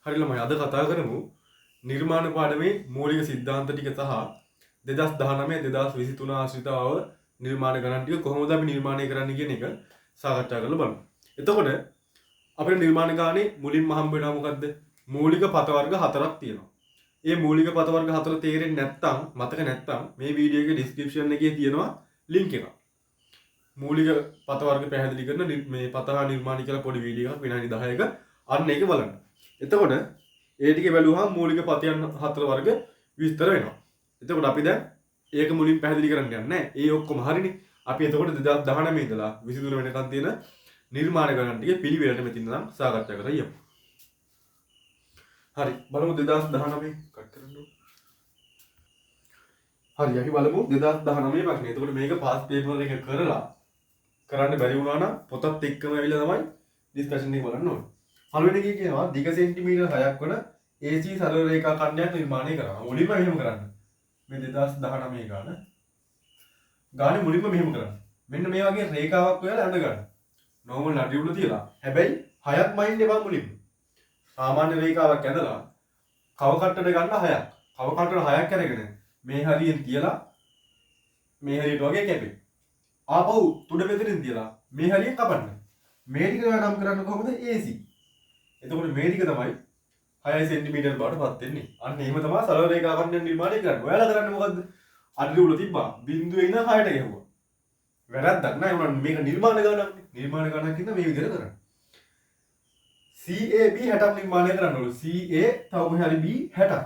හරි ළමයි අද කතා කරමු නිර්මාණ පාඩමේ මූලික සිද්ධාන්ත ටික සහ 2019 2023 ආශ්‍රිතව නිර්මාණ ගණන් ටික කොහොමද අපි නිර්මාණය කරන්න කියන එක සාකච්ඡා කරලා බලමු. එතකොට අපේ නිර්මාණ ගානේ මුලින්ම හම්බ වෙනවා මොකද්ද? මූලික පත වර්ග හතරක් තියෙනවා. මේ මූලික පත වර්ග හතර තේරෙන්නේ නැත්නම් මතක නැත්නම් මේ වීඩියෝ එකේ ඩිස්ක්‍රිප්ෂන් එකේ තියෙනවා ලින්ක් එකක්. මූලික පත වර්ග පැහැදිලි කරන මේ පත හා නිර්මාණ කියලා පොඩි වීඩියෝ එකක් විනාඩි 10ක අන්න ඒක බලන්න. එතකොට ඒ ටික බැලුවහම මූලික පතයන් හතර වර්ග විස්තර වෙනවා. එතකොට අපි දැන් ඒක මුලින් පැහැදිලි කරන්න යන්නේ නැහැ. ඒ ඔක්කොම හරිනේ. අපි එතකොට 2019 ඉඳලා 23 වෙනකන් තියෙන නිර්මාණ ගණන් ටික පිළිවෙලට මෙතින් නම් සාකච්ඡා කරලා යමු. හරි. බලමු 2019 කට් කරන්න. හරි. අපි බලමු 2019 ප්‍රශ්නේ. එතකොට මේක පාස් පේපර් එක කරන්න බැරි වුණා නම් පොතත් එක්කම ඇවිල්ලා තමයි ඩිස්කෂන් එක බලන්න ඕනේ. පළවෙනි එකේ කියනවා දිග සෙන්ටිමීටර් 6ක් වන AC සරල රේඛා ඛණ්ඩයක් නිර්මාණය කරනවා. මුලින්ම මෙහෙම කරන්න. මේ 2019 ගානේ මුලින්ම මෙහෙම කරන්න. මෙන්න මේ වගේ රේඛාවක් හොයලා අඳ ගන්න. නෝමල් නඩි උඩ තියලා. හැබැයි 6ක් මයින්ඩ් එපා මුලින්ම. සාමාන්‍ය රේඛාවක් ඇඳලා කව කට්ටට ගන්න 6ක්. කව කට්ටට 6ක් අරගෙන මේ හරියෙන් තියලා මේ හරියට වගේ කැපේ. ආපහු තුඩ මෙතනින් තියලා මේ හරියෙන් කපන්න. මේ ටික නම් කරන්න කොහොමද AC. එතකොට මේ ටික තමයි 6 සෙන්ටිමීටර් බවට පත් වෙන්නේ. අන්න එහෙම තමයි සරල රේඛා ඛණ්ඩයක් නිර්මාණය කරන්නේ. ඔයාලා කරන්නේ මොකද්ද? අඩි උල තිබ්බා. බිඳුවේ ඉඳන් 6ට ගෙවුවා. වැරද්දක් නෑ උනන් මේක නිර්මාණ ගණනක්. නිර්මාණ ගණනක් ඉඳන් මේ විදිහට කරන්නේ. CAB 60ක් නිර්මාණය කරන්න ඕනේ. CA තව හරි B 60ක්.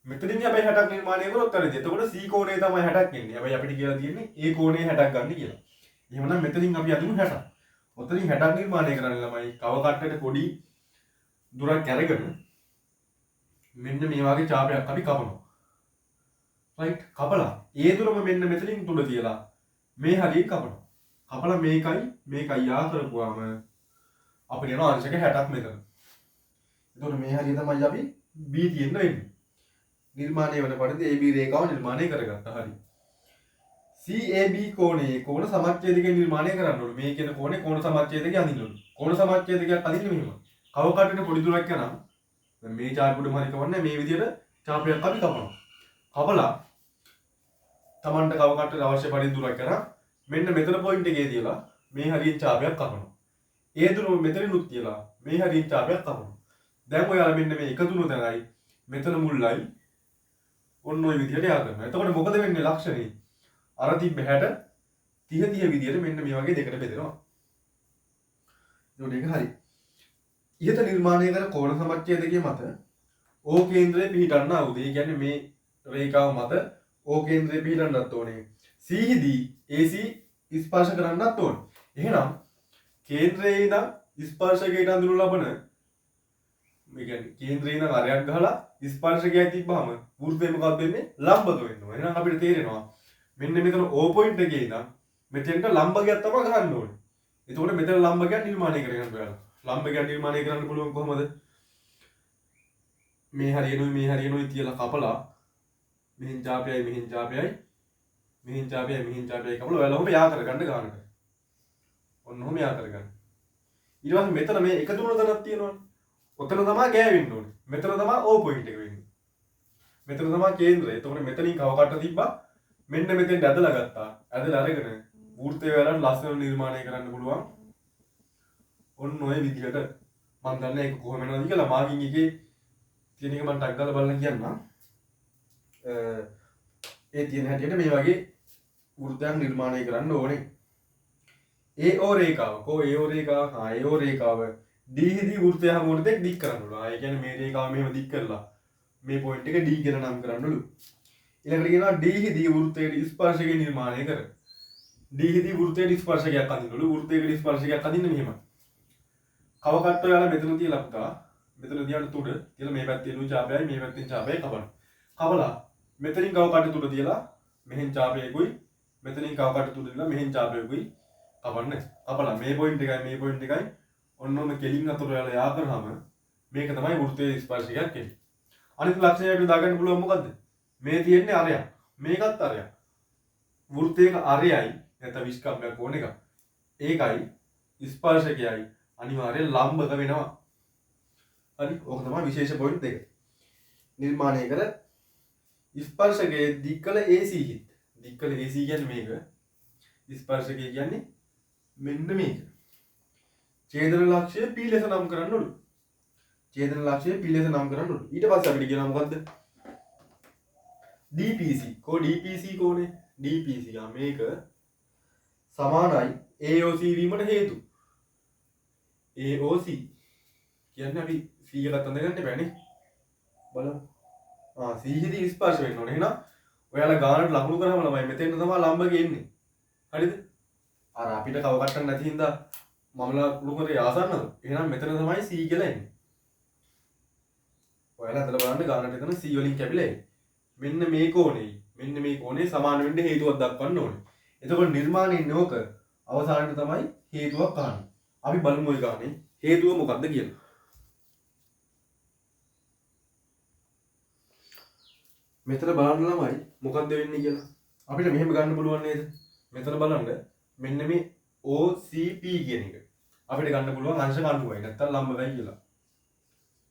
මෙතනින් හැබැයි 60ක් නිර්මාණය කරොත් හරිද? එතකොට C කෝණය තමයි 60ක් එන්නේ. හැබැයි අපිට කියලා තියෙන්නේ A කෝණය 60ක් ගන්න කියලා. එහෙමනම් මෙතනින් අපි අදිමු 60ක්. ඔතනින් 60ක් නිර්මාණය කරන්න ළමයි කව කට්ටට පොඩි දුරක් අරගෙන මෙන්න මේ වගේ ඡාපයක් අපි කපනවා. රයිට් කපලා ඒ දුරම මෙන්න මෙතනින් තුඩ තියලා මේ හරියෙන් කපනවා. කපලා මේකයි යා කරපුවාම අපිට එනවා අංශක 60ක් මෙතන. එතකොට මේ හරිය තමයි අපි B තියෙන්න වෙන්නේ. නිර්මාණය වෙන පරිදි AB රේඛාව නිර්මාණය කරගත්තා. හරි. CAB කෝණයේ කෝණ සමච්ඡේදකය නිර්මාණය කරන්න ඕනේ. මේ කියන කෝණේ කෝණ සමච්ඡේදකය අඳින්න ඕනේ. කෝණ සමච්ඡේදකයක් අඳින්නේ මෙහෙම. කව කටට පොඩි දුරක් යනවා. දැන් මේ ඡාප උඩම හරි කවන්නේ මේ විදිහට ඡාපයක් අපි කපනවා. කපලා Tamanට කව කටට අවශ්‍ය පරිදි දුරක් කරා මෙන්න මෙතන පොයින්ට් එකේ තියලා මේ හරියෙන් ඡාපයක් කපනවා. ඒ දුරම මෙතනිනුත් තියලා මේ හරියෙන් ඡාපයක් කපනවා. දැන් ඔයාලා මෙන්න මේ එකතුන තැනයි මෙතන මුල්ලයි ඔන්න ඔය විදිහට යා කරනවා. එතකොට මොකද වෙන්නේ ලක්ෂණේ? අර තිබ්බ 60 30 විදිහට මෙන්න මේ වගේ දෙකට බෙදෙනවා. ඒකට ඒක හරි. ඉහත නිර්මාණය කර කෝණ සමච්ඡේදකයේ මත O කේන්ද්‍රය පිහිටන්නා වූ. ඒ කියන්නේ මේ රේඛාව මත O කේන්ද්‍රය පිහිටන්නත් ඕනේ. C හිදී AC ස්පර්ශ කරන්නත් ඕනේ. එහෙනම් කේන්ද්‍රයේ ඉඳන් ස්පර්ශකයට අඳුරු ලබන මේ කියන්නේ කේන්ද්‍රයේ ඉඳන් අරයක් ගහලා ස්පර්ශකයක් තිබ්බහම වෘත්තය මොකක්ද වෙන්නේ? ලම්බක වෙනවා. එහෙනම් අපිට තේරෙනවා මෙන්න මෙතන O පොයින්ට් එකේ ඉඳන් මෙතෙන්ට ලම්බකයක් තමයි ගහන්න ඕනේ. එතකොට මෙතන ලම්බකයක් නිර්මාණය කරගන්න ඔයාලා. ලම්බකයක් නිර්මාණය කරන්න පුළුවන් කොහොමද? මේ හරියනොයි තියලා කපලා මෙහින් ඡාපයයි මෙහින් ඡාපයයි කපලා ඔයාලා ඔහොම යා කරගන්න ගන්නට. ඔන්න ඔහොම යා කරගන්න. ඊට පස්සේ මෙතන මේ එක තුන තැනක් තියෙනවනේ. ඔතන තමයි ගෑවෙන්න ඕනේ. මෙතන තමයි O පොයින්ට් එක වෙන්නේ. මෙතන තමයි කේන්ද්‍රය. එතකොට මෙතනින් කව කට්ට තිබ්බා. මෙන්න මෙතෙන්ට ඇදලා ගත්තා. ඇදලා අරගෙන වෘත්තය වලට ලස්සන නිර්මාණය කරන්න පුළුවන්. ඔන්න ඔය විදිහට මම දන්නේ ඒක කොහොම වෙනවද කියලා මාකින් එකේ තියෙන එක මම ටක් ගාලා බලන්න කියන්නම්. ඒ තියෙන හැටියට මේ වගේ වෘත්තයක් නිර්මාණය කරන්න ඕනේ. AO රේඛාව. AO රේඛාව D හිදී වෘත්තය හැමෝටම දික් කරන්න ඕන. ඒ කියන්නේ මේ රේඛාව මෙහෙම දික් කරලා මේ පොයින්ට් එක D කියලා නම් කරන්න ඕන. ඊළඟට කියනවා D හිදී වෘත්තයේ ස්පර්ශකය නිර්මාණය කර. D හිදී වෘත්තයේ ස්පර්ශකයක් අඳින්න ඕන. වෘත්තයකට ස්පර්ශකයක් අඳින්න මෙහෙමයි. කව කට්ට ඔයාලා මෙතන තියලා පුතා මෙතන තියන්න තුඩ තියලා මේ පැත්තේ නු ඡාපයයි මේ පැත්තෙන් ඡාපයයි කපන්න. කපලා මෙතනින් කව කට්ට තුඩ තියලා මෙහෙන් ඡාපයකුයි මෙතනින් කව කට්ට තුඩ තියලා මෙහෙන් ඡාපයකුයි කපන්න. කපලා මේ පොයින්ට් එකයි ඔන්නෝම කෙලින් අතර ඔයාලා යා කරාම මේක තමයි වෘත්තයේ ස්පර්ශකයක් එන්නේ. අනිත් ලක්ෂණය අපිට දාගන්න පුළුවන් මොකද්ද? මේ තියෙන්නේ අරයක්. මේකත් අරයක්. වෘත්තයක අරයයි නැත්නම් විස්කම්භයක් ඕන එක. ඒකයි ස්පර්ශකයයි අනිවාර්යෙන් ලම්බක වෙනවා. හරි ඕක තමයි විශේෂ පොයින්ට් දෙක. නිර්මාණය කර ස්පර්ශකයේ දික්කල AC හිත්. දික්කල AC කියන්නේ මේක. ස්පර්ශකය කියන්නේ මෙන්න මේක. ඡේදන ලක්ෂය P ලෙස නම් කරන්න ඕන. ඡේදන ලක්ෂය P ලෙස නම් කරන්න ඕන. ඊට පස්සේ අපිට කියනවා මොකද්ද? DPC. DPC කෝණය. DPC මේක සමානයි AOC වීමට හේතු. AOC කියන්නේ අපි C එකත් අඳගන්න බෑනේ. බලමු. C හිදී ස්පර්ශ වෙන්න ඕනේ. එහෙනම් ඔයාලා ගානට ලකුණු කරාම ළමයි මෙතෙන් තමයි ලම්බගේ එන්නේ. හරිද? අර අපිට කව කට්ටන්න නැති හින්දා මම ලකුණු කරේ ආසන්නද? එහෙනම් මෙතන තමයි C කියලා එන්නේ. ඔයාලා හිතලා බලන්න ගානට එතන C වලින් කැපිලා එන්නේ. මෙන්න මේ කෝණේ සමාන වෙන්න හේතුවක් දක්වන්න ඕනේ. එතකොට නිර්මාණයෙන් නෝක අවසානයේ තමයි හේතුවක් අහන්නේ. අපි බලමු ඒ ගානේ හේතුව මොකක්ද කියලා. මෙතන බලන්න ළමයි මොකක්ද වෙන්නේ කියලා. අපිට මෙහෙම ගන්න පුළුවන් නේද? මෙතන බලන්න මෙන්න මේ OCP කියන එක. අපිට ගන්න පුළුවන් අංශක 90යි නැත්තම් ලම්බයි කියලා.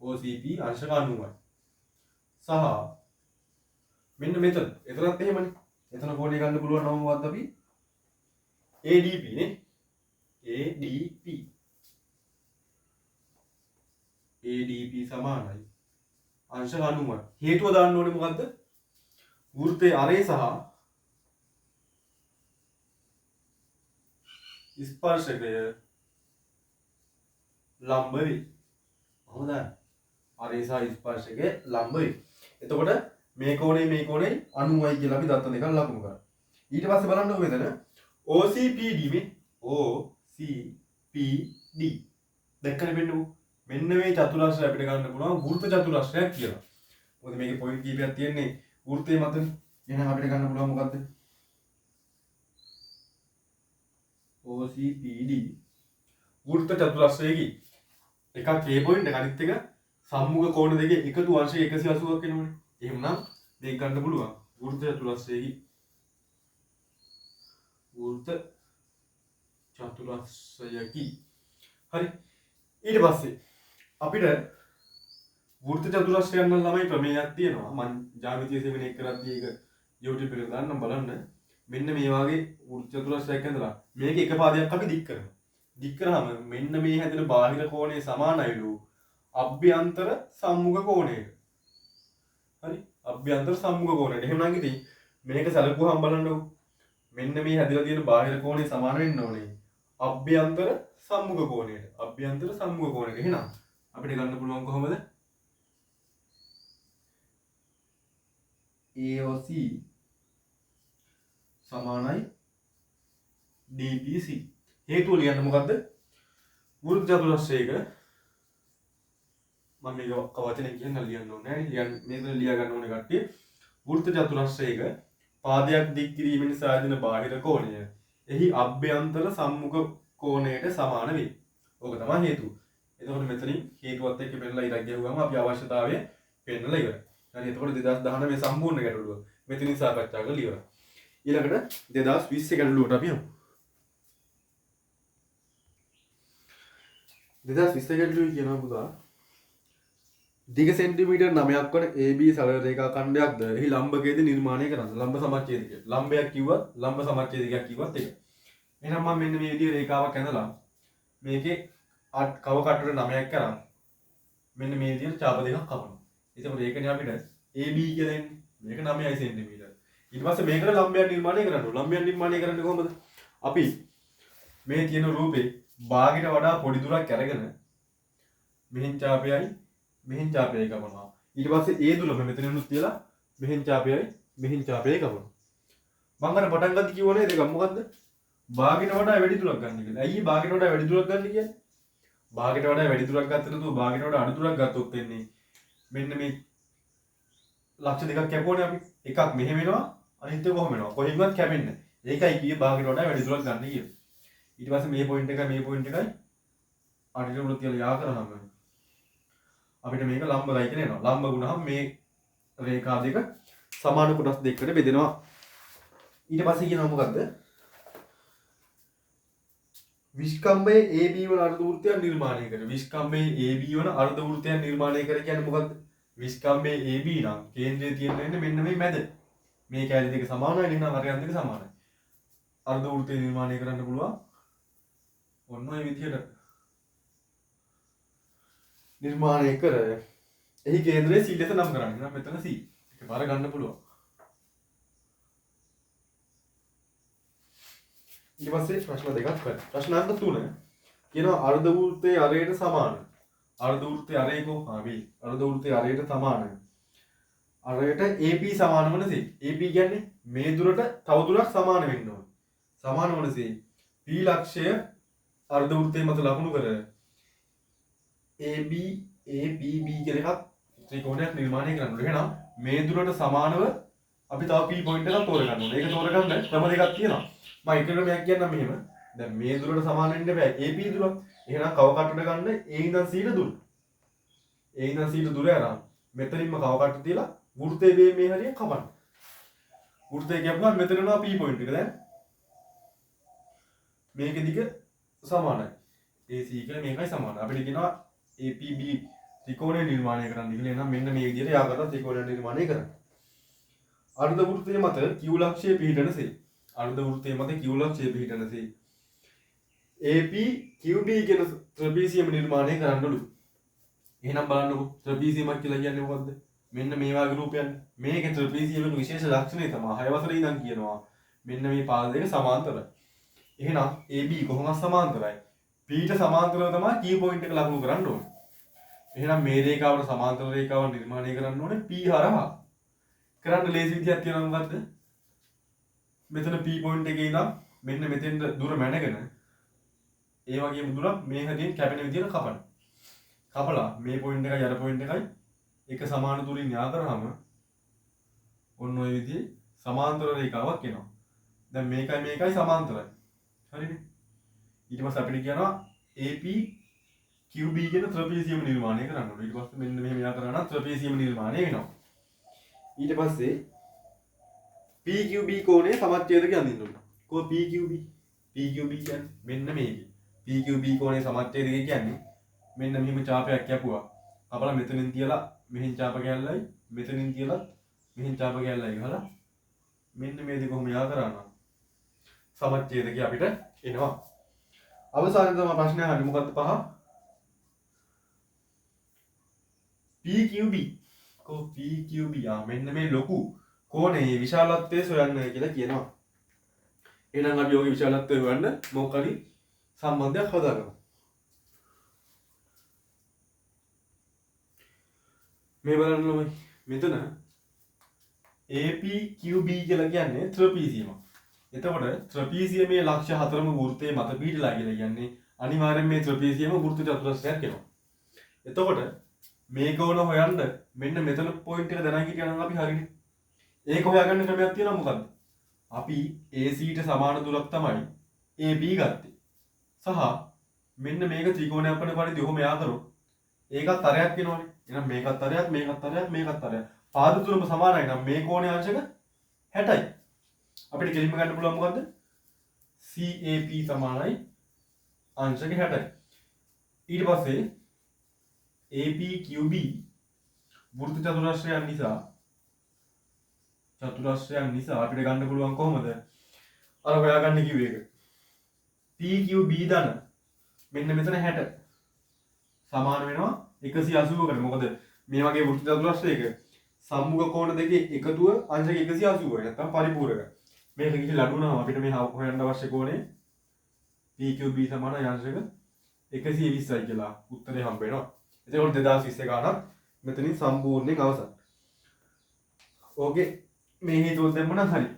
OCP අංශක 90යි. සහ මෙන්න මෙතන. එතනත් එහෙමනේ. එතන කෝණය ගන්න පුළුවන් නම මොකක්ද අපි? ADP නේ. ADP. ADP සමානයි අංශක 90යි. හේතුව දාන්න ඕනේ මොකද්ද? වෘත්තයේ අරේ සහ ස්පර්ශකය ලම්බ වේ. හොඳයි. අරේ සහ ස්පර්ශකය ලම්බ වේ. එතකොට මේ කෝණේ 90යි කියලා අපි දත්ත දෙකක් ලකුණු කරා. ඊට පස්සේ බලන්නකො මෙතන OCPD මේ OCPD දැක්කනේ වෙන්නකො. මෙන්න මේ චතුරස්‍රය අපිට ගන්න පුළුවන් වෘත්ත චතුරස්‍රයක් කියලා. මොකද මේකේ පොයින්ට් කීපයක් තියෙන්නේ වෘත්තයේ මතනේ. එහෙනම් අපිට ගන්න පුළුවන් මොකද්ද? OCPD වෘත්ත චතුරස්‍රයේදී එකක් A පොයින්ට් එක අනිත් එක සම්මුඛ කෝණ දෙකේ එකතු අංශය 180ක් වෙනවනේ. එහෙමනම් මේක ගන්න පුළුවන් වෘත්ත චතුරස්‍රයේදී වෘත්ත චතුරස්‍රයකි. හරි. ඊට පස්සේ අපිට වෘත්ත චතුරස්‍රයක් නම් ළමයි ප්‍රමේයයක් තියෙනවා. මම ජ්‍යාමිතිය සෙමිනේට් කරද්දී ඒක YouTube එකට දාන්නම් බලන්න. මෙන්න මේ වගේ වෘත්ත චතුරස්‍රයක් ඇඳලා මේක එක පාදයක් අපි දික් කරනවා. දික් කරාම මෙන්න මේ හැදෙන බාහිර කෝණය සමානයිලු අභ්‍යන්තර සම්මුඛ කෝණයට. හරි. අභ්‍යන්තර සම්මුඛ කෝණයට. එහෙනම් ඉතින් මේක සැලකුවාම බලන්නකො. මෙන්න මේ හැදලා තියෙන බාහිර කෝණය සමාන වෙන්න ඕනේ අභ්‍යන්තර සම්මුඛ කෝණයට. අභ්‍යන්තර සම්මුඛ කෝණයට. එහෙනම් අපිට ගන්න පුළුවන් කොහොමද? AOC සමානයි DPC. හේතුව ලියන්න මොකද්ද? වෘත්ත චතුරස්‍රයක මම මේක වචනෙන් කියන්න ලියන්න ඕනේ නෑ. මේක ලියා ගන්න ඕනේ කට්ටිය. වෘත්ත චතුරස්‍රයක පාදයක් දික් කිරීම නිසා ඇතිවන බාහිර කෝණය එහි අභ්‍යන්තර සම්මුඛ කෝණයට සමාන වේ. ඕක තමයි හේතුව. එතකොට මෙතනින් හේතුවත් එක්ක පෙන්නලා ඉරක් ගැහුවාම අපි අවශ්‍යතාවය පෙන්නලා ඉවරයි. හරි. එතකොට 2019 මේ සම්පූර්ණ ගැටලුව මෙතනින් සාකච්ඡා කරලා ඉවරයි. ඊළඟට 2020 ගැටලුවට අපි යමු. 2020 ගැටලුවේ කියනවා පුතා දිග සෙන්ටිමීටර් 9ක් වන AB සරල රේඛා ඛණ්ඩයක්ද එහි ලම්බකයේද නිර්මාණය කරන්න. ලම්බ සමච්ඡේදකය. ලම්බයක් කිව්වත් ලම්බ සමච්ඡේදකයක් කිව්වත් එක. එහෙනම් මම මෙන්න මේ විදිහේ රේඛාවක් ඇඳලා මේකේ කව කට්ටුවට 9ක් කරා මෙන්න මේ විදිහට ඡාප දෙකක් කපනවා. එතකොට ඒකනේ අපිට AB කියලා දෙන්නේ. මේක 9යි සෙන්ටිමීටර. ඊට පස්සේ මේකට ලම්බයක් නිර්මාණය කරන්න ඕන. ලම්බයක් නිර්මාණය කරන්නේ කොහොමද? අපි මේ තියෙන රූපේ භාගයට වඩා පොඩි දුරක් අරගෙන මෙහෙන් ඡාපයයි මෙහෙන් ඡාපයයි කපනවා. ඊට පස්සේ ඒ දුරම මෙතනිනුත් තියලා මෙහෙන් ඡාපයයි මෙහෙන් ඡාපයයි කපනවා. මම අර පටන් ගත්තී කිව්වනේ දෙක මොකද්ද? භාගයට වඩා වැඩි දුරක් ගන්න කියලා. ඇයි භාගයට වඩා වැඩි දුරක් ගන්න කියන්නේ? භාගයට වඩා වැඩි දුරක් ගත්තට තු භාගයට වඩා අඩු දුරක් ගත්තොත් වෙන්නේ මෙන්න මේ ලක්ෂ දෙකක් කැපුවනේ අපි. එකක් මෙහෙම වෙනවා අනිත් එක කොහොම වෙනවා? කොහෙන්වත් කැපෙන්නේ නැහැ. ඒකයි කියේ භාගයට වඩා වැඩි දුරක් ගන්න කියලා. ඊට පස්සේ මේ පොයින්ට් එකයි මේ පොයින්ට් එකයි අනිත් උඩ තියලා යා කරාම අපිට මේක ලම්බයි කියලා එනවා. ලම්බ ගුණහම මේ රේඛා දෙක සමාන කොටස් දෙකකට බෙදෙනවා. ඊට පස්සේ කියනවා මොකද්ද? විස්කම්බයේ AB වන අර්ධ වෘත්තයක් නිර්මාණය කර. විස්කම්බයේ AB වන අර්ධ වෘත්තයක් නිර්මාණය කර කියන්නේ මොකද්ද? විස්කම්බයේ AB නම් කේන්ද්‍රය තියෙන්නේ මෙන්න මේ මැද. මේ කැලේ දෙක සමානයි නේ නම් අරයන් දෙක සමානයි. අර්ධ වෘත්තය නිර්මාණය කරන්න පුළුවන්. ඔන්න ඔය විදිහට නිර්මාණය කර. එහි කේන්ද්‍රය C ලෙස නම් කරන්නේ. නම් මෙතන C. එකපාර ගන්න පුළුවන්. ඊට පස්සේ ප්‍රශ්න දෙකක් කරා. ප්‍රශ්න අංක 3 කියනවා අර්ධ වෘත්තයේ අරයට සමාන. අර්ධ වෘත්තයේ අරය කොහොමද? අර්ධ වෘත්තයේ අරයට සමාන. අරයට AP සමාන වනසේ. AP කියන්නේ මේ දුරට තව දුරක් සමාන වෙන්න ඕන. සමාන වනසේ P ලක්ෂය අර්ධ වෘත්තයේ මත ලකුණු කර AB APB කියලා එකක් ත්‍රිකෝණයක් නිර්මාණය කරන්න ඕනේ. එහෙනම් මේ දුරට සමානව අපි තව P පොයින්ට් එකක් තෝරගන්න ඕනේ. ඒක තෝරගන්න ක්‍රම දෙකක් තියෙනවා. මම එක ක්‍රමයක් කියන්නම් මෙහෙම. දැන් මේ දුරට සමාන වෙන්න බෑ AP දුර. එහෙනම් කව කටට ගන්න A ඉඳන් C ට දුර. A ඉඳන් C ට දුර යනවා. මෙතනින්ම කව කටට තියලා වෘත්තයේ මේ හරිය කපන්න. වෘත්තය කියපුවා මෙතන යනවා P පොයින්ට් එක. දැන් මේක දිග සමානයි. AC කියලා මේකයි සමාන. අපිට කියනවා APB ත්‍රිකෝණය නිර්මාණය කරන්න කියලා. එහෙනම් මෙන්න මේ විදිහට යා කරලා ත්‍රිකෝණය නිර්මාණය කරන්න. අර්ධ වෘත්තයේ මත Q ලක්ෂයේ පිහිටනසේ. අර්ධ වෘත්තයේ මත Q ලක්ෂයේ පිහිටනසේ. AP QB කියන ත්‍රිපිසියම නිර්මාණය කරන්නලු. එහෙනම් බලන්නකෝ ත්‍රිපිසියමක් කියලා කියන්නේ මොකද්ද? මෙන්න මේ වගේ රූපයක්. මේකේ ත්‍රිපිසියමක විශේෂ ලක්ෂණය තමයි 6 වසරේ ඉඳන් කියනවා. මෙන්න මේ පාද දෙක සමාන්තරයි. එහෙනම් AB කොහොමද සමාන්තරයි? P ට සමාන්තරව තමයි Q පොයින්ට් එක ලකුණු කරන්න ඕනේ. එහෙනම් මේ රේඛාවට සමාන්තර රේඛාවක් නිර්මාණය කරන්න ඕනේ P හරහා. කරන්න ලේසි විදියක් තියෙනවා මොකද්ද? මෙතන P පොයින්ට් එකේ ඉඳන් මෙන්න මෙතෙන් දුර මැනගෙන ඒ වගේම දුරක් මේ හැදින් කැපෙන විදියට කපන්න. කපලා මේ පොයින්ට් එකයි අර පොයින්ට් එකයි එක සමාන දුරින් යා කරාම ඔන්න ඔය විදිහේ සමාන්තර රේඛාවක් එනවා. දැන් මේකයි සමාන්තරයි. හරිනේ. ඊට පස්සේ අපිට කියනවා AP QB කියන ත්‍රිපිසියම නිර්මාණය කරන්න ඕනේ. ඊට පස්සේ මෙන්න මෙහෙම යා කරා නම් ත්‍රිපිසියම නිර්මාණය වෙනවා. ඊට පස්සේ PQB කෝණයේ සමච්ඡේදකය අඳින්න ඕනේ. කොහොම PQB? PQB කියන්නේ මෙන්න මේකේ. PQB කෝණයේ සමච්ඡේදකය කියන්නේ මෙන්න මෙහෙම ඡාපයක් කැපුවා. අපලා මෙතනින් තියලා මෙහෙන් ඡාප කැල්ලයි මෙතනින් තියලා මෙහෙන් ඡාප කැල්ලයි ගහලා මෙන්න මේ දෙක කොහොම යා කරා නම් සමච්ඡේදකය අපිට එනවා. අවසානයේ තමයි ප්‍රශ්නය අහන්නේ මොකද්ද පහ? PQB. PQB මෙන්න මේ ලොකු කෝණයේ විශාලත්වය සොයන්න කියලා කියනවා. එහෙනම් අපි ඔගේ විශාලත්වය හොයන්න මොකක් හරි සම්බන්ධයක් හදාගමු. මේ බලන්න ළමයි. මෙතන APQB කියලා කියන්නේ ත්‍රිපිසියම. එතකොට ත්‍රිපිසියමේ ලක්ෂ 4ම වෘත්තයේ මත පිහිටලා කියලා කියන්නේ අනිවාර්යෙන් මේ ත්‍රිපිසියම වෘත්ත චතුරස්‍රයක් වෙනවා. එතකොට මේ කෝණ හොයන්න මෙන්න මෙතන පොයින්ට් එක දැනන් හිටියනම් අපි හරිනේ. ඒක හොයාගන්න ක්‍රමයක් තියෙනවා මොකද්ද? අපි AC ට සමාන දුරක් තමයි AB ගත්තේ. සහ මෙන්න මේක ත්‍රිකෝණයක් වන පරිදි ඔහොම යා කරොත් ඒකත් තරයක් වෙනවනේ. එහෙනම් මේකත් තරයක් මේකත් තරයක් මේකත් තරයක්. පාද තුනම සමානයි නම් මේ කෝණයේ අංශක 60යි. අපිට කෙලින්ම ගන්න පුළුවන් මොකද්ද? CAP සමානයි අංශක 60යි. ඊට පස්සේ APQB වෘත්ත චතුරස්‍රයන් නිසා අපිට ගන්න පුළුවන් කොහොමද? අර හොයාගන්න කිව්ව එක. PQB දන මෙන්න මෙතන 60 සමාන වෙනවා 180කට. මොකද මේ වගේ වෘත්ත චතුරස්‍රයක සම්මුඛ කෝණ දෙකේ එකතුව අංශක 180යි නැත්නම් පරිපූර්ණක. මේක ගිහිල්ලා අඩුනම අපිට මේ හොයන්න අවශ්‍ය කෝණය PQB සමානයි අංශක 120යි කියලා උත්තරේ හම්බ වෙනවා. එතකොට 2020 ගානක් මෙතනින් සම්පූර්ණයෙන් අවසන්. ඕකේ මේ හේතුව දෙන්න හරි.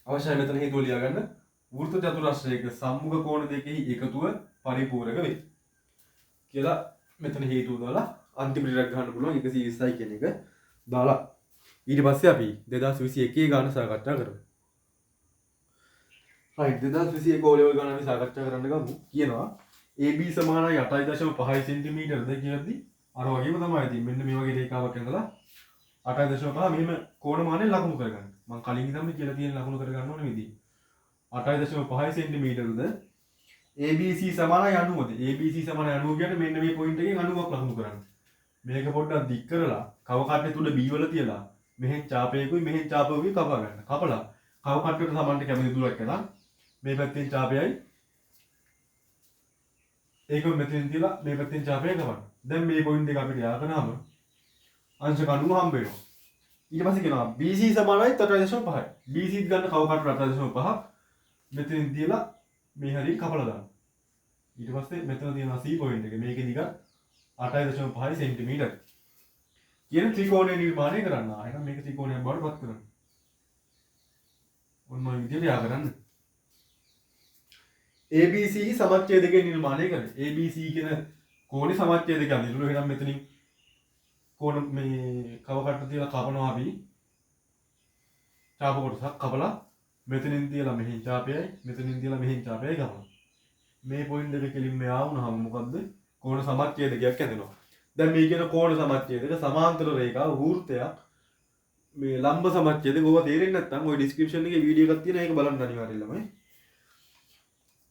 අවශ්‍යයි මෙතන හේතුව ලියා ගන්න. වෘත්ත චතුරස්‍රයක සම්මුඛ කෝණ දෙකෙහි එකතුව පරිපූර්ණක වේ. කියලා මෙතන හේතුව දාලා අන්තිම රිටක් ගන්න පුළුවන් 120යි කියන එක දාලා ඊට පස්සේ අපි 2021 ගාන සාකච්ඡා කරමු. right 2021 O level ගාන අපි සාකච්ඡා කරන්න ගමු. කියනවා AB සමානයි 8.5 cm ද කියද්දි අර වගේම තමයි ඉතින් මෙන්න මේ වගේ රේඛාවක් ඇඳලා 8.5 මෙහෙම කෝණ මානෙ ලකුණු කරගන්න. මම කලින් ඉඳන්ම කියලා තියෙන ලකුණු කරගන්න ඕනේ විදිහ. 8.5 cm ද ABC සමානයි 90ද ABC සමානයි 90 කියන්නේ මෙන්න මේ පොයින්ට් එකෙන් 90ක් ලකුණු කරන්න. මේක පොඩ්ඩක් දික් කරලා කව කට්ටේ තුඩ B වල තියලා මෙහෙන් චාපයකුයි මෙහෙන් චාපයකුයි කපා ගන්න. කපලා කව කට්ටේට සමානට කැමති දුරක් කරලා මේ පැත්තෙන් චාපයයි ඒක මෙතෙන් තියලා මේ පැත්තෙන් චාපය ගමන. දැන් මේ පොයින්ට් එක අපිට යා කරාම අංශක 90 හම්බ වෙනවා. ඊට පස්සේ කියනවා BC සමානයි 8.5. BC ගන්න කව කට්ටට 8.5 මෙතෙන් තියලා මේ හරිය කපලා දාන්න. ඊට පස්සේ මෙතන තියෙනවා C පොයින්ට් එක. මේකේ දිග 8.5 සෙන්ටිමීටර්. කියන ත්‍රිකෝණය නිර්මාණය කරන්න. එහෙනම් මේක ත්‍රිකෝණයක් බවට පත් කරන්න. ඔන්න ඔය විදිහට යා කරන්න. ABC සමච්ඡේදකය නිර්මාණය කරන්න. ABC කියන කෝණේ සමච්ඡේදකය අඳිනවා. එහෙනම් මෙතනින් කෝණ මේ කව කට්ට තියලා කපනවා අපි. චාප කොටසක් කපලා මෙතනින් තියලා මෙහෙන් චාපයයි මෙතනින් තියලා මෙහෙන් චාපයයි ගමන. මේ පොයින්ට් එක කෙලින්ම යාවුනහම මොකද්ද? කෝණ සමච්ඡේදකයක් ඇතිවෙනවා. දැන් මේ කියන කෝණ සමච්ඡේදක සමාන්තර රේඛා වෘත්තයක් මේ ලම්බ සමච්ඡේදක ඕවා තේරෙන්නේ නැත්නම් ওই ඩිස්ක්‍රිප්ෂන් එකේ වීඩියෝ එකක් තියෙනවා ඒක බලන්න අනිවාර්යයෙන් ළමයි.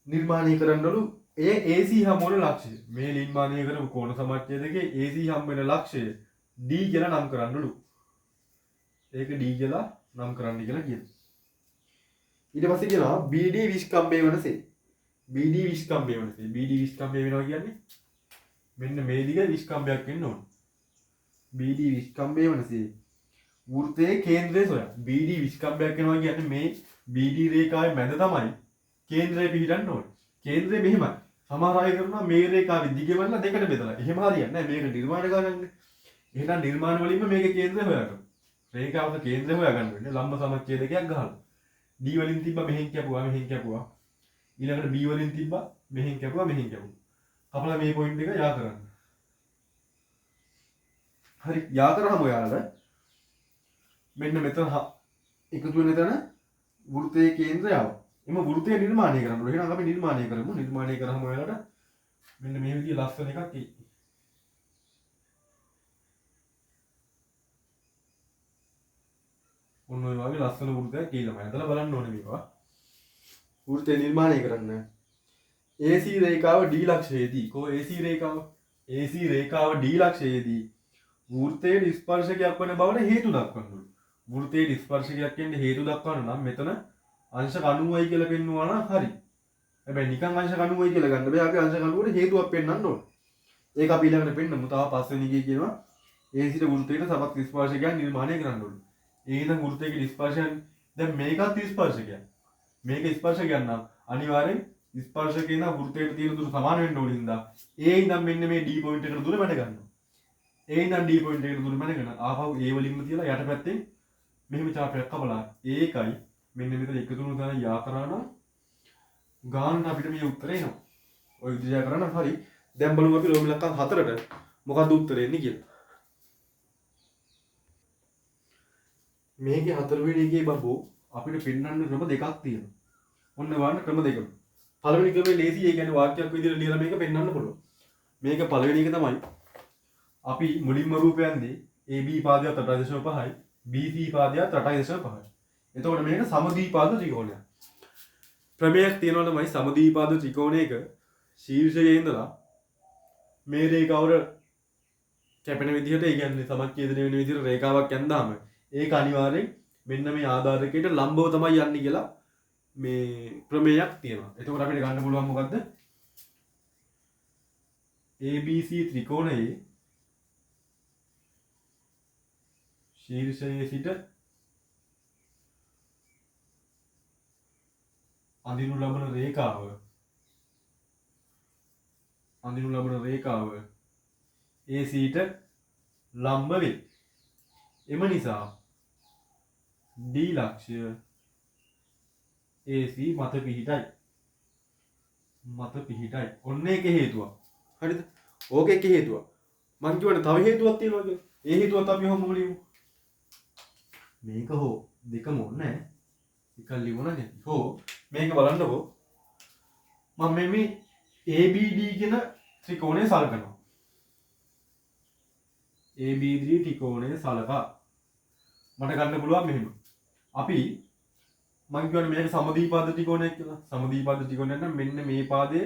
නිර්මාණය කරන්නලු ඒ AC හම්බ වෙන ලක්ෂය. මේ නිර්මාණය කරපු කෝණ සමච්ඡේදකේ AC හම්බ වෙන ලක්ෂය D කියලා නම් කරන්නලු. ඒක D කියලා නම් කරන්න කියලා කියනවා. ඊට පස්සේ කියනවා BD විස්කම්භය වනසේ. BD විස්කම්භය වනසේ. BD විස්කම්භය වෙනවා කියන්නේ මෙන්න මේ දිග විස්කම්භයක් වෙන්න ඕන. BD විස්කම්භය වනසේ වෘත්තයේ කේන්ද්‍රය සොයන්න. BD විස්කම්භයක් වෙනවා කියන්නේ මේ BD රේඛාවේ මැද තමයි කේන්ද්‍රය පිහිටන්න ඕනේ. කේන්ද්‍රය මෙහෙමයි. සමහර අය කරනවා මේ රේඛාවේ දිග වල දෙකට බෙදලා. එහෙම හරියන්නේ නැහැ. මේක නිර්මාණය කරගන්න. එහෙනම් නිර්මාණ වලින්ම මේකේ කේන්ද්‍රය හොයාගන්න. රේඛාවක කේන්ද්‍රය හොයාගන්න වෙන්නේ ලම්බ සමච්ඡේදකයක් ගහලා. D වලින් තිබ්බා මෙහෙන් කැපුවා මෙහෙන් කැපුවා. ඊළඟට B වලින් තිබ්බා මෙහෙන් කැපුවා මෙහෙන් කැපුවා. කපලා මේ පොයින්ට් එක යා කරන්න. හරි යා කරාම ඔයාලට මෙන්න මෙතන එකතු වෙන තැන වෘත්තයේ කේන්ද්‍රය ආවා. එම වෘත්තය නිර්මාණය කරන්න ඕනේ. එහෙනම් අපි නිර්මාණය කරමු. නිර්මාණය කරාම ඔයාලට මෙන්න මේ විදිහේ ලස්සන එකක් එයි. ඔන්න ඔය වගේ ලස්සන වෘත්තයක් කියලා මම හිතලා බලන්න ඕනේ මේවා. වෘත්තය නිර්මාණය කරන්න. AC රේඛාව D ලක්ෂයේදී කෝ AC රේඛාව AC රේඛාව D ලක්ෂයේදී වෘත්තයේ ස්පර්ශකයක් වන බවට හේතු දක්වන්න ඕනේ. වෘත්තයේ ස්පර්ශකයක් කියන්නේ හේතු දක්වන්න නම් මෙතන අංශක 90යි කියලා පෙන්වනවා නම් හරි. හැබැයි නිකන් අංශක 90යි කියලා ගන්න බෑ. අපි අංශක 90ට හේතුවක් පෙන්වන්න ඕනේ. ඒක අපි ඊළඟට පෙන්නමු. තව පස්වෙනි එකේ කියනවා AC වෘත්තයට සමත් ස්පර්ශකයක් නිර්මාණය කරන්න ඕනේ. ඒ ඉතින් වෘත්තයේ ස්පර්ශයන් දැන් මේකත් ස්පර්ශකයක්. මේක ස්පර්ශකයක් නම් අනිවාර්යෙන් ස්පර්ශකේ නම් වෘත්තයට තියෙන දුර සමාන වෙන්න ඕනේ හින්දා ඒ ඉඳන් මෙන්න මේ D පොයින්ට් එකට දුර මැද ගන්නවා. ඒ ඉඳන් D පොයින්ට් එකට දුර මැදගෙන ආපහු A වලින්ම තියලා යට පැත්තෙන් මෙහෙම චාපයක් කපලා ඒකයි මෙන්න මෙතන එකතු වුණු තැන යා කරා නම් ගානට අපිට මේ උත්තරේ එනවා. ඔය විදිහට කරා නම් හරි. දැන් බලමු අපි ලෝම ඉලක්කම් 4ට මොකක්ද උත්තරේ එන්නේ කියලා. මේකේ 4 වෙනි එකේ බබෝ අපිට පෙන්වන්න ක්‍රම දෙකක් තියෙනවා. ඔන්න බලන්න ක්‍රම දෙකම. පළවෙනි ක්‍රමේ ලේසි. ඒ කියන්නේ වාක්‍යයක් විදිහට ලියලා මේක පෙන්වන්න පුළුවන්. මේක පළවෙනි එක තමයි අපි මුලින්ම රූපයන්දී AB පාදය 8.5යි BC පාදය 8.5යි. එතකොට මේක සමද්විපාද ත්‍රිකෝණයක්. ප්‍රමේයක් තියෙනවා තමයි සමද්විපාද ත්‍රිකෝණයක ශීර්ෂයේ ඉඳලා මේ රේඛාවට කැපෙන විදිහට ඒ කියන්නේ සමච්ඡේදනය වෙන විදිහට රේඛාවක් යන්දාම ඒක අනිවාර්යෙන් මෙන්න මේ ආධාරකයට ලම්බව තමයි යන්නේ කියලා මේ ප්‍රමේයක් තියෙනවා. එතකොට අපිට ගන්න පුළුවන් මොකද්ද? ABC ත්‍රිකෝණයේ ශීර්ෂයේ සිට අඳිනු ලබන රේඛාව ACට ලම්බ වේ. එම නිසා D ලක්ෂය AC මත පිහිටයි. ඔන්න ඒකේ හේතුවක්. හරිද? ඕකේ හේතුවක්. මං කියවනේ තව හේතුවක් තියෙනවා කියලා. ඒ හේතුවත් අපි ඔහොම ලියමු. මේක හෝ දෙකම ඕනේ නැහැ. එකක් ලියුණා හෝ මේක බලන්නකෝ. මම මේ ABD කියන ත්‍රිකෝණය සලකනවා. ABD ත්‍රිකෝණය සලකා මට ගන්න පුළුවන් මෙහෙම. අපි මම කියන්නේ මේක සමදීපාද ත්‍රිකෝණයක් කියලා. සමදීපාද ත්‍රිකෝණයක් නම් මෙන්න මේ පාදයේ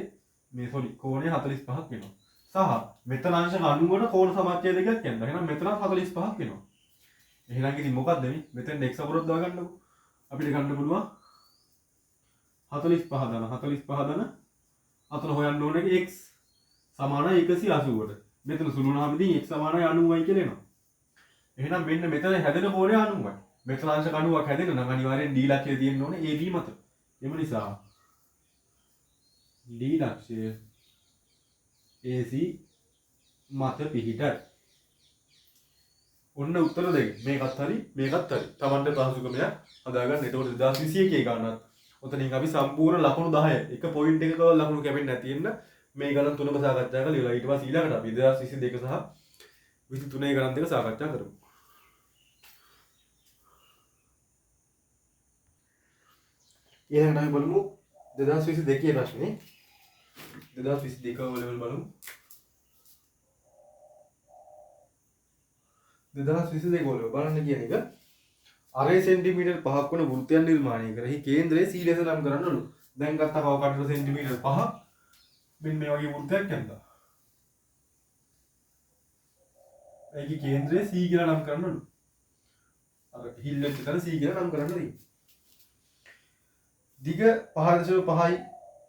මේ කෝණය 45ක් වෙනවා. සහ මෙතන අංශක 90 වන කෝණ සමච්ඡේදකයක් කියනවා. එහෙනම් මෙතන 45ක් වෙනවා. එහෙනම් ඉතින් මොකද්ද මේ? මෙතෙන් x අපරොත් දාගන්නකො. අපිට ගන්න පුළුවන් 45 දන 45 දන අතන හොයන්න ඕනේ x සමානයි 180ට. මෙතන සුළු වුණාම ඉතින් x සමානයි 90යි කියලා එනවා. එහෙනම් මෙන්න මෙතන හැදෙන කෝණය 90යි. මෙතන අංශක 90ක් හැදෙන්න නම් අනිවාර්යෙන් d ලක්ෂය තියෙන්න ඕනේ AB මත. එම නිසා d ලක්ෂය AC මත පිහිටයි. ඔන්න උත්තර දෙක. මේකත් හරි මේකත් හරි. Tamanට පහසුකමක් හදාගන්න. එතකොට 2021 ගණනත් ඔතනින් අපි සම්පූර්ණ ලකුණු 10 එක පොයින්ට් එකක ලකුණු කැපෙන්නේ නැති වෙන්න මේ ගණන් තුනම සාකච්ඡා කරලා ඉවරයි. ඊට පස්සේ ඊළඟට අපි 2022 සහ 23 ගණන් දෙක සාකච්ඡා කරමු. ඊළඟට අපි බලමු 2022 ප්‍රශ්නේ. 2022 වල බලමු. 2022 වල බලන්න කියන එක අරේ සෙන්ටිමීටර් 5ක් වන වෘත්තයක් නිර්මාණය කරෙහි කේන්ද්‍රයේ C ලෙස නම් කරන්නලු. දැන් ගත්ත කව කටට සෙන්ටිමීටර් 5ක් මෙන්න මේ වගේ වෘත්තයක් ගන්නවා. ඒකේ කේන්ද්‍රය C කියලා නම් කරන්නලු. අර හිල් වෙච්ච තැන C කියලා නම් කරන්න දෙයි. දිග 5.5යි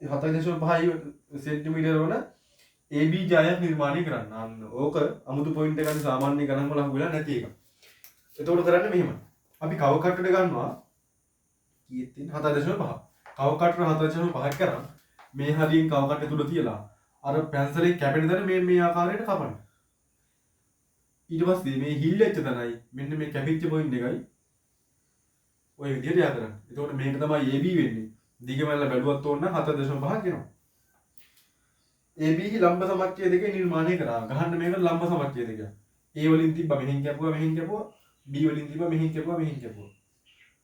7.5යි සෙන්ටිමීටර වන AB ජායක් නිර්මාණය කරන්න. අන්න ඕක අමුතු පොයින්ට් එකක් සාමාන්‍ය ගණන් වල අහු වෙලා නැති එක. එතකොට කරන්නේ මෙහෙම. අපි කව කටට ගන්නවා කීයක් තියෙන 7.5. කව කටට 7.5ක් කරන් මේ හරියෙන් කව කටේ තුල තියලා අර පැන්සලේ කැපෙන තැන මේ ආකාරයට කපන්න. ඊට පස්සේ මේ හිල් වෙච්ච තැනයි මෙන්න මේ කැපිච්ච පොයින්ට් එකයි ඔය විදිහට යා කරන්න. එතකොට මේක තමයි AB වෙන්නේ. දිග මැල්ල බැලුවත් ඕන 7.5ක් එනවා. AB ගේ ලම්බ සමච්ඡේදකය නිර්මාණය කරා. ගහන්න මේක ලම්බ සමච්ඡේදකය. A වලින් තිබ්බා මෙහෙන් කැපුවා මෙහෙන් කැපුවා. B වලින් තිබ්බා මෙහෙන් කැපුවා මෙහෙන් කැපුවා.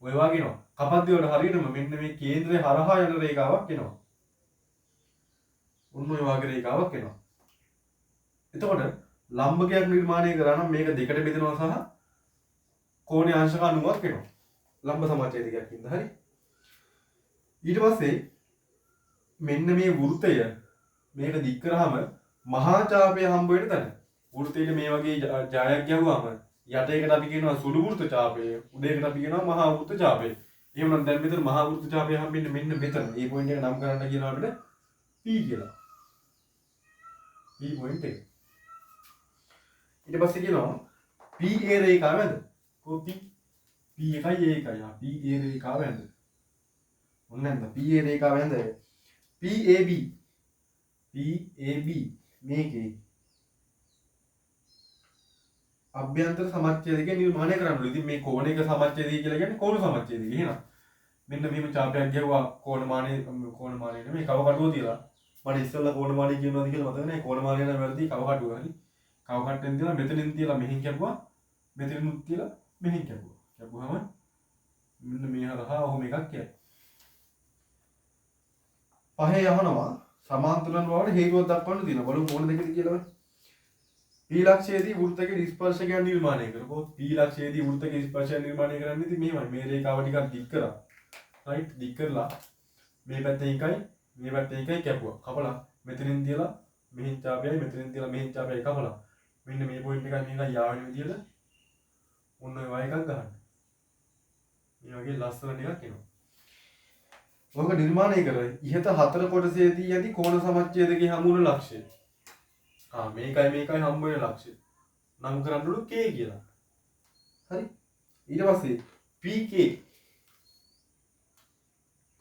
ඔය වගේ එනවා. කපද්දී වල හරියටම මෙන්න මේ කේන්ද්‍රය හරහා යන රේඛාවක් එනවා. ඔන්න ඔය වගේ රේඛාවක් එනවා. එතකොට ලම්බකයක් නිර්මාණය කරා නම් මේක දෙකට බෙදෙනවා සහ කෝණේ අංශක 90ක් එනවා. ලම්බ සමච්ඡේදකයක් ඉඳලා හරි. ඊට පස්සේ මෙන්න මේ වෘත්තය මේක දික් කරාම මහා ඡාපය හම්බ වෙන තැන. වෘත්තයේ මේ වගේ ජායක් ගැහුවාම යට එකට අපි කියනවා සුළු වෘත්ත ඡාපය, උඩ එකට අපි කියනවා මහා වෘත්ත ඡාපය. එහෙමනම් දැන් මෙතන මහා වෘත්ත ඡාපය හම්බෙන්නේ මෙන්න මෙතන. මේ පොයින්ට් එක නම් කරන්න කියනවා අපිට P කියලා. P පොයින්ට් එක. ඊට පස්සේ කියනවා PA රේඛාව ඇද. කොපි P එකයි A එකයි. PA රේඛාව ඇද. ඔන්න නැන්ද PA රේඛාව ඇද. PAB මේකේ අභ්‍යන්තර සමච්ඡේදකය නිර්මාණය කරන්න. ඉතින් මේ කෝණයක සමච්ඡේදය කියලා කියන්නේ කෝණ සමච්ඡේදය. එහෙනම් මෙන්න මෙහෙම ඡාපයක් ගැහුවා කෝණමානය නෙමෙයි කව කටුව තියලා. මට ඉස්සෙල්ලා කෝණමානය කියනවාද කියලා මතක නැහැ. කෝණමානය නම් වැරදි කව කටුව හරි. කව කට්ටෙන් තියලා මෙතනින් තියලා මෙහෙන් කැපුවා. මෙතනින් තියලා මෙහෙන් කැපුවා. කැපුවාම මෙන්න මේ හරහා ඔහොම එකක් යයි. පහේ යහනවා සමාන්තරන බවට හේතුවක් දක්වන්න තියෙනවා. බලමු මොන දෙකද කියලා. P ලක්ෂයේදී වෘත්තක ස්පර්ශකයන් නිර්මාණය කරපො. P ලක්ෂයේදී වෘත්තක ස්පර්ශයන් නිර්මාණය කරන්නේ ඉතින් මෙහෙමයි. මේ රේඛාව ටිකක් දික් කරා. රයිට් දික් කරලා මේ පැත්තේ එකයි මේ පැත්තේ එකයි කැපුවා. කපලා මෙතනින් තියලා මෙහෙන් ඡාපයයි මෙතනින් තියලා මෙහෙන් ඡාපයයි කපලා. මෙන්න මේ පොයින්ට් එකයි මේකයි යාවෙන විදියට ඔන්න ඔය වගේ එකක් ගන්න. මේ වගේ ලස්සන ටිකක් එනවා. ඔක නිර්මාණය කරලා ඉහත හතර කොටසේදී යටි කෝණ සමච්ඡේදකයේ හමු වන ලක්ෂය. මේකයි හම්බ වෙන ලක්ෂය. නම් කරන්නලු K කියලා. හරි. ඊට පස්සේ PK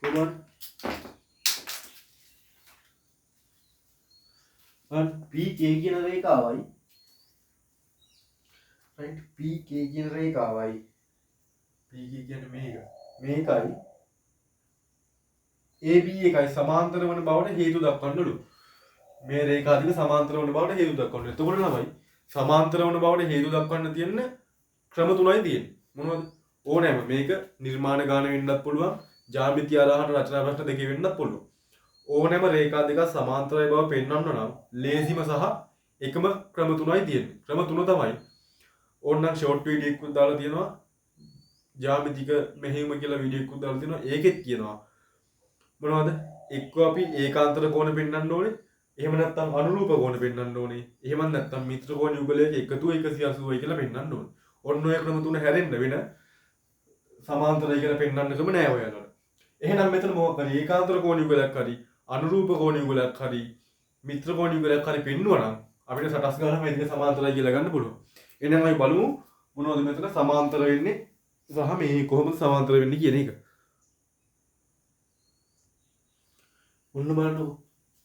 කොහොමද? PK කියන රේඛාවයි right PK කියන රේඛාවයි PK කියන්නේ මේකයි AB එකයි සමාන්තර වන බවට හේතු දක්වන්නලු. මේ රේඛා දෙක සමාන්තර වන බවට හේතු දක්වන්න. එතකොට ළමයි සමාන්තර වන බවට හේතු දක්වන්න තියෙන ක්‍රම තුනයි තියෙන්නේ. මොනවද? ඕනෑම මේක නිර්මාණ ගාන වෙන්නත් පුළුවන්, ජ්‍යාමිති ආරහන රචනා ප්‍රශ්න දෙකේ වෙන්නත් පුළුවන්. ඕනෑම රේඛා දෙක සමාන්තරයි බව පෙන්වන්න නම් ලේසිම සහ එකම ක්‍රම තුනයි තියෙන්නේ. ක්‍රම තුන තමයි ඕනනම් ෂෝට් වීඩියෝ එකක් දාලා තියෙනවා ජ්‍යාමිතික මෙහෙයුම කියලා වීඩියෝ එකක් දාලා තිනවා. ඒකෙත් කියනවා මොනවද? එක්ක අපි ඒකාන්තර කෝණ පෙන්වන්න ඕනේ. එහෙම නැත්නම් අනුරූප කෝණ පෙන්වන්න ඕනේ. එහෙම නැත්නම් මිත්‍ර කෝණ යුගලයක එකතුව 180යි කියලා පෙන්වන්න ඕනේ. ඔන්න ඔය ක්‍රම තුන හැරෙන්න වෙන සමාන්තරයි කියලා පෙන්වන්නකම නෑ ඔයාලට. එහෙනම් මෙතන මොකක් හරි ඒකාන්තර කෝණ යුගලයක් හරි අනුරූප කෝණ යුගලයක් හරි මිත්‍ර කෝණ යුගලයක් හරි පෙන්වනවා නම් අපිට සටස් ගන්න මේ දෙක සමාන්තරයි කියලා ගන්න පුළුවන්. එහෙනම් අපි බලමු මොනවද මෙතන සමාන්තර වෙන්නේ සහ මේ කොහොමද සමාන්තර වෙන්නේ කියන එක. ඔන්න බලන්නකො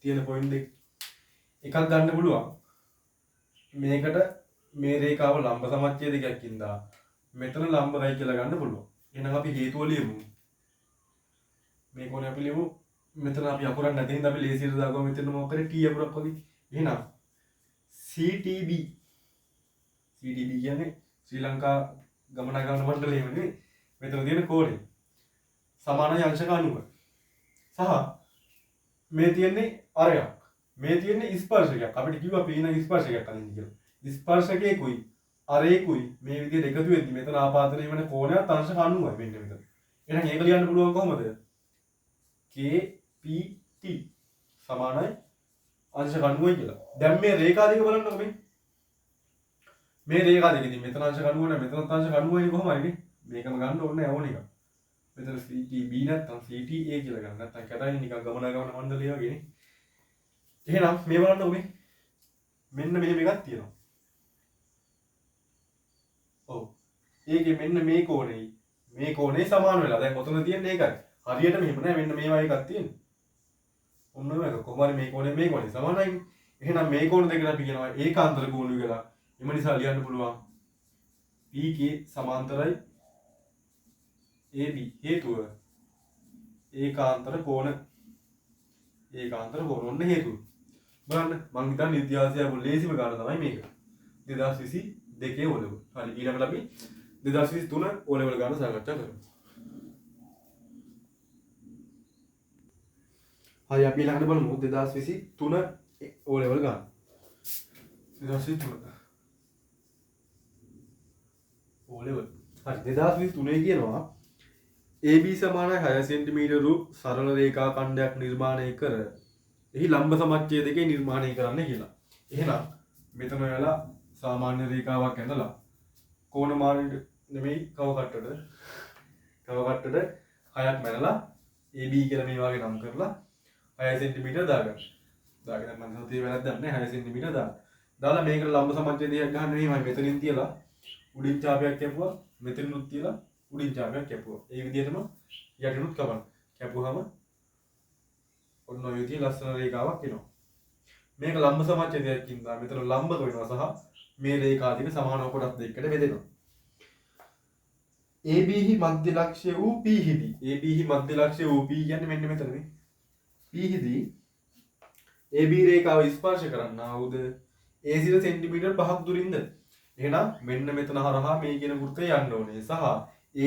තියෙන පොයින්ට් එකක් ගන්න පුළුවන්. මේකට මේ රේඛාව ලම්බ සමච්ඡේදයක් ඉඳලා මෙතන ලම්බයි කියලා ගන්න පුළුවන්. එහෙනම් අපි හේතුව ලියමු. මේ කොනේ අපි ලියමු. මෙතන අපි අකුරක් නැති හින්දා අපි ලේසියට දාගමු මෙතන මොකක් කරේ T අකුරක් වගේ. එහෙනම් CTB කියන්නේ ශ්‍රී ලංකා ගමනාගමන මණ්ඩලයම නෙවෙයි. මෙතන තියෙන කෝණය සමානයි අංශක 90. සහ මේ තියෙන්නේ අරයක්. මේ තියෙන්නේ ස්පර්ශකයක්. අපිට කිව්වා පීන ස්පර්ශකයක් අදින්න කියලා. ස්පර්ශකයකුයි අරේකුයි මේ විදිහට එකතු වෙද්දි මෙතන ආපාදනය වෙන කෝණයක් අංශක 90යි මෙන්න මෙතන. එහෙනම් ඒක ලියන්න පුළුවන් කොහොමද? KPT සමානයි අංශක 90යි කියලා. දැන් මේ රේඛා දෙක බලන්නකො මේ. මේ රේඛා දෙකෙදි මෙතන අංශක 90 නේ මෙතන අංශක 90යි කොහොමයි නේ? මේකම ගන්න ඕනේ ඕන එක. මෙතන CTB නැත්නම් CTA කියලා ගන්න. නැත්නම් කැටයි නිකන් ගමනාගමන මණ්ඩලය වගේ නේ. එහෙනම් මේ බලන්නකො මේ. මෙන්න මෙහෙම එකක් තියෙනවා. ඔව්. ඒකේ මෙන්න මේ කෝණේ සමාන වෙලා. දැන් ඔතන තියෙන්නේ ඒකයි. හරියට මෙහෙම නෑ මෙන්න මේ වගේ එකක් තියෙන්නේ. ඔන්න ඔය එක කොහොම හරි මේ කෝණේ සමානයි. එහෙනම් මේ කෝණ දෙකට අපි කියනවා ඒකාන්තර කෝණ කියලා. එම නිසා ලියන්න පුළුවන් PK සමාන්තරයි AB හේතුව ඒකාන්තර කෝණ ඔන්න හේතුව. බලන්න මං හිතන්නේ ඉතිහාසය ලේසිම ගාන තමයි මේක. 2022 O level. හරි ඊළඟට අපි 2023 O level ගාන සාකච්ඡා කරමු. හරි අපි ඊළඟට බලමු 2023 O level ගාන. 2023 O level. හරි 2023 කියනවා AB සමානයි 6 cm සරල රේඛා ඛණ්ඩයක් නිර්මාණය කර එහි ලම්බ සමච්ඡේදකේ නිර්මාණය කරන්න කියලා. එහෙනම් මෙතන ඔයාලා සාමාන්‍ය රේඛාවක් ඇඳලා කෝණ මානෙට නෙමෙයි කව කට්ටට 6ක් මැනලා AB කියලා මේ වගේ නම් කරලා 6 cm දාගන්න. දාගෙන මම හිතුවේ වැරද්දක් නැහැ 6 cm දාන්න. දාලා මේකට ලම්බ සමච්ඡේදයක් ගන්න මෙහෙමයි මෙතනින් තියලා උඩින් ඡාපයක් කැපුවා මෙතනිනුත් තියලා උඩින් ඡාපයක් කැපුවා. ඒ විදිහටම යටිනුත් කපන්න. කැපුවාම ඔන්න ඔය විදිහේ ලස්සන රේඛාවක් එනවා. මේක ලම්බ සමච්ඡේදයක් ඉඳලා මෙතන ලම්බක වෙනවා සහ මේ රේඛා දෙක සමානව කොටස් දෙකකට බෙදෙනවා. AB හි මධ්‍ය ලක්ෂ්‍ය වූ P හිදී. AB හි මධ්‍ය ලක්ෂ්‍ය වූ P කියන්නේ මෙන්න මෙතන නේ. P හිදී AB රේඛාව ස්පර්ශ කරන්නා වූද A සිට සෙන්ටිමීටර් 5ක් දුරින්ද. එහෙනම් මෙන්න මෙතන හරහා මේ කියන වෘත්තය යන්න ඕනේ සහ A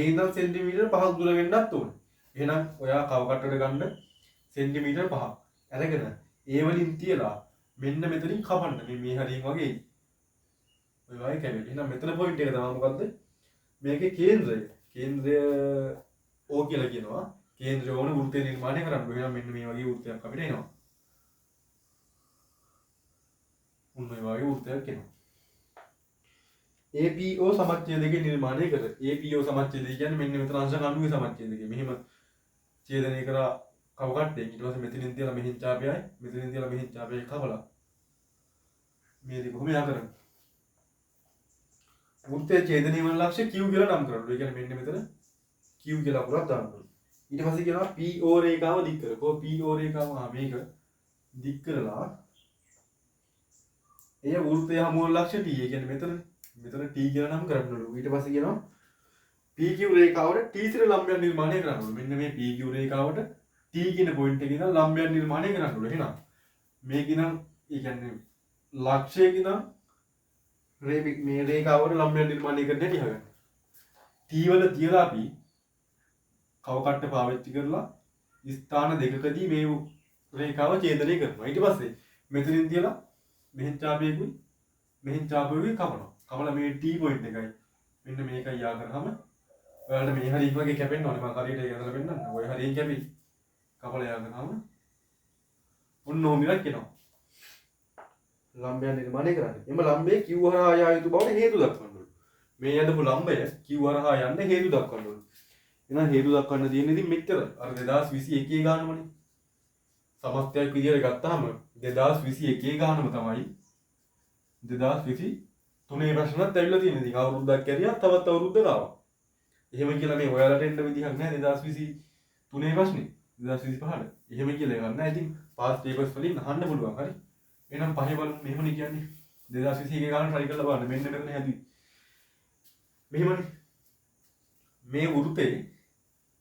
ඉඳන් සෙන්ටිමීටර් 5ක් දුර වෙන්නත් ඕනේ. එහෙනම් ඔයා කව කට්ටට ගන්න සෙන්ටිමීටර් 5ක් අරගෙන ඒ වලින් තියලා මෙන්න මෙතනින් කපන්න. මේ හරියෙන් වගේ ඔය වගේ කැමති. එහෙනම් මෙතන පොයින්ට් එක තමයි මොකද්ද? මේකේ කේන්ද්‍රය O කියලා කියනවා. කේන්ද්‍රය ඕන වෘත්තය නිර්මාණය කරන්න. එහෙනම් මෙන්න මේ වගේ වෘත්තයක් අපිට එනවා. උන් මේ වගේ වෘත්තයක් එනවා. APO සමච්ඡේදකේ නිර්මාණය කර. APO සමච්ඡේදය කියන්නේ මෙන්න මෙතන අංශක 90 සමච්ඡේදකේ. මෙහෙම ඡේදනය කරා කව කට්ටේ. ඊට පස්සේ මෙතනින් තියලා මෙහෙන් ඡාපයයි මෙතනින් තියලා මෙහෙන් ඡාපයයි කපලා මේ දෙක කොහොම යා කරන්නේ? වෘත්තයේ ඡේදනීය වන ලක්ෂ්‍ය Q කියලා නම් කරනවා. ඒ කියන්නේ මෙන්න මෙතන Q කියලා අකුරක් දාන්න ඕනේ. ඊට පස්සේ කියනවා PO රේඛාව දික් කර. කොහොම PO රේඛාව මේක දික් කරලා එය වෘත්තය හමු වන ලක්ෂ්‍ය T. ඒ කියන්නේ මෙතන T කියලා නම් කරන්න ඕනේ. ඊට පස්සේ කියනවා PQ රේඛාවට T සිට ලම්බයක් නිර්මාණය කරන්න ඕනේ. මෙන්න මේ PQ රේඛාවට T කියන පොයින්ට් එකේ ඉඳන් ලම්බයක් නිර්මාණය කරන්න ඕනේ. එහෙනම් මේක ඉඳන් ඒ කියන්නේ ලක්ෂයක ඉඳන් මේ රේඛාවට ලම්බයක් නිර්මාණය කරන්න හැටි හොයන්න. T වල තියලා අපි කව කට්ට පාවිච්චි කරලා ස්ථාන දෙකකදී මේ රේඛාව ඡේදනය කරනවා. ඊට පස්සේ මෙතනින් තියලා මෙහෙන් ඡාපයකුයි මෙහෙන් ඡාපයකුයි කපනවා. කපලා මේ T පොයින්ට් එකයි මෙන්න මේකයි යා කරාම ඔයාලට මේ හරිය වගේ කැපෙන්න ඕනේ මම හරියට ඒක හදලා පෙන්නන්න. ඔය හරිය කැපි. කපල යනවාම ඔන්න ඔහොම ඉලක්ක එනවා. ලම්බය නිර්මාණය කරන්නේ. එම ලම්බයේ Q හරහා යා යුතු බවට හේතු දක්වන්න ඕනේ. මේ යදපු ලම්බය Q හරහා යන්න හේතු දක්වන්න ඕනේ. එහෙනම් හේතු දක්වන්න තියෙන්නේ ඉතින් මෙච්චර. අර 2021 ගානමනේ. සමස්තයක් විදියට ගත්තාම 2021 ගානම තමයි 2023 ප්‍රශ්නත් ඇවිල්ලා තියෙන්නේ. ඉතින් අවුරුද්දක් ඇරියා තවත් අවුරුද්දක් ආවා. එහෙම කියලා මේ ඔයාලට එන්න විදිහක් නැහැ 2023 ප්‍රශ්නේ. 2025ට. එහෙම කියලා එකක් නැහැ. ඉතින් පාස් පේපර්ස් වලින් අහන්න පුළුවන්. හරි. එහෙනම් පහේ බලමු මෙහෙමනේ කියන්නේ. 2021 ගාන try කරලා බලන්න. මෙන්න මෙතන හැදුවේ. මෙහෙමනේ. මේ වෘතේ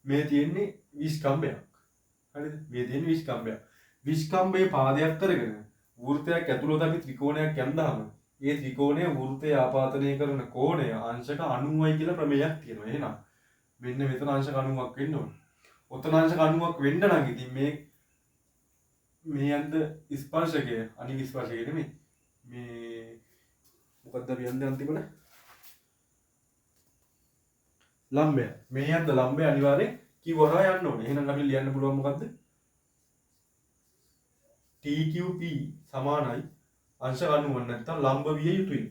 මේ තියෙන්නේ 20 කම්බයක්. හරිද? මේ තියෙන්නේ 20 කම්බයක්. 20 කම්බයේ පාදයක් කරගෙන වෘතයක් ඇතුළත අපි ත්‍රිකෝණයක් යන්දාම ඒ ත්‍රිකෝණය වෘතය ආපාදනය කරන කෝණය අංශක 90යි කියලා ප්‍රමේයයක් තියෙනවා. එහෙනම් මෙන්න මෙතන අංශක 90ක් වෙන්න ඕන. ඔතන අංශක 90ක් වෙන්න නම් ඉතින් මේ යන්ද ස්පර්ශකය අනික ස්පර්ශකය නෙමෙයි. මේ මොකද්ද අපි යන්නේ අන්තිමට? ලම්බය. මේ යන්ද ලම්බය අනිවාර්යෙන් කිව්වහා යන්න ඕනේ. එහෙනම් අපිට ලියන්න පුළුවන් මොකද්ද? TQP සමානයි අංශක 90 නැත්නම් ලම්බ විය යුතුයි.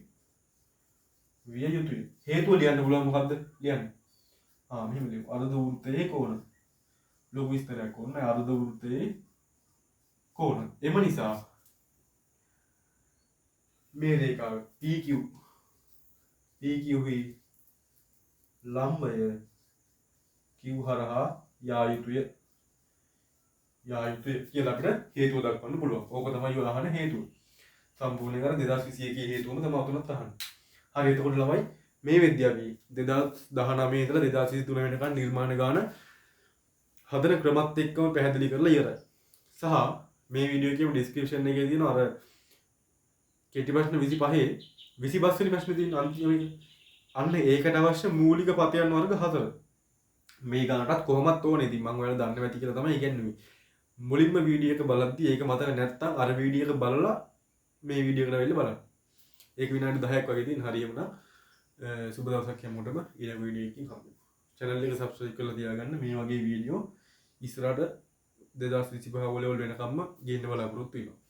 විය යුතුයි. හේතුව ලියන්න පුළුවන් මොකද්ද? ලියන්න. මෙහෙම ලියමු. අර්ධ වෘත්තයේ කෝණ. ලොකු විස්තරයක් ඕනේ. අර්ධ වෘත්තයේ කෝණ. එම නිසා මේ රේඛාව PQ හි ලම්බය Q හරහා යා යුතුය කියලා අපිට හේතුව දක්වන්න පුළුවන්. ඕක තමයි ඔය අහන හේතුව. සම්පූර්ණ කර 2021 හේතුවම තමයි අතුනත් අහන්නේ. හරි එතකොට ළමයි මේ වෙද්දී අපි 2019 ඉඳලා 2023 වෙනකන් නිර්මාණ ගාන හදන ක්‍රමත් එක්කම පැහැදිලි කරලා ඉවරයි. සහ මේ වීඩියෝ එකේ ඩිස්ක්‍රිප්ෂන් එකේ තියෙන අර කෙටි ප්‍රශ්න 25 25 වෙනි ප්‍රශ්නේ තියෙන අන්තිම එක. අන්න ඒකට අවශ්‍ය මූලික පතයන් වර්ග 4. මේ ගානටත් කොහොමත් ඕනේ. ඉතින් මම ඔයාලා දන්නවා ඇති කියලා තමයි ඉගෙනුවේ. මුලින්ම වීඩියෝ එක බලද්දී ඒක මතක නැත්තම් අර වීඩියෝ එක බලලා මේ වීඩියෝ එකට වෙන්න බලන්න. ඒක විනාඩි 10ක් වගේ තියෙන හරියම නම් සුබ දවසක් හැමෝටම ඊළඟ වීඩියෝ එකකින් හම්බ වෙමු. channel එක subscribe කරලා තියාගන්න. මේ වගේ වීඩියෝ ඉස්සරහට 2025 වල වෙනකම්ම ගේන්න බලාපොරොත්තු වෙනවා.